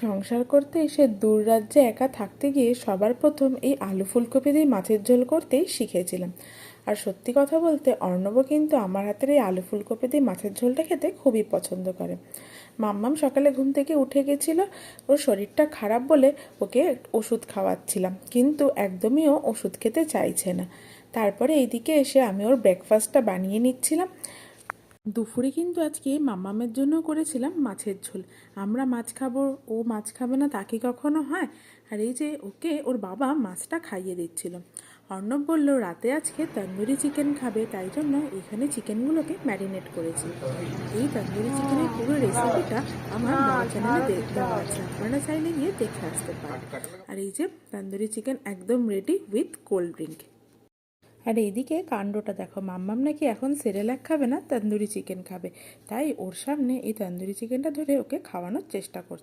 সংসার করতে এসে দূর রাজ্যে একা থাকতে গিয়ে সবার প্রথম এই আলু ফুলকপি দিয়ে মাছের ঝোল করতেই শিখেছিলাম। আর সত্যি কথা বলতে অর্ণবও কিন্তু আমার হাতের এই আলু ফুলকপি দিয়ে মাছের ঝোলটা খেতে খুবই পছন্দ করে। মাম্মাম সকালে ঘুম থেকে উঠে গেছিল, ওর শরীরটা খারাপ বলে ওকে ওষুধ খাওয়াচ্ছিলাম, কিন্তু একদমই ও ওষুধ খেতে চাইছে না। তারপরে এইদিকে এসে আমি ওর ব্রেকফাস্টটা বানিয়ে নিচ্ছিলাম। দুপুরে কিন্তু আজকে মাম্মামের জন্য করেছিলাম মাছের ঝোল। আমরা মাছ খাবো, ও মাছ খাবে না তা কি কখনো হয়? আর এই যে ওকে ওর বাবা মাছটা খাইয়ে দিচ্ছিল। অর্ণব বলল রাতে আজকে তন্দুরি চিকেন খাবে, তাই জন্য এখানে চিকেনগুলোকে ম্যারিনেট করেছি। এই তন্দুরি চিকেনের পুরো রেসিপিটা আমার বড় চ্যানেলে দেওয়া আছে, আপনারা চাইলে গিয়ে দেখে আসতে পারেন। আর এই যে তন্দুরি চিকেন একদম রেডি উইথ কোল্ড ড্রিঙ্ক। আর এইদিকে কাণ্ডটা দেখো, মাম্মাম নাকি এখন সেরেলাক খাবে না, তন্দুরি চিকেন খাবে, তাই ওর সামনে এই তন্দুরি চিকেনটা ধরে ওকে খাওয়ানোর চেষ্টা করছে।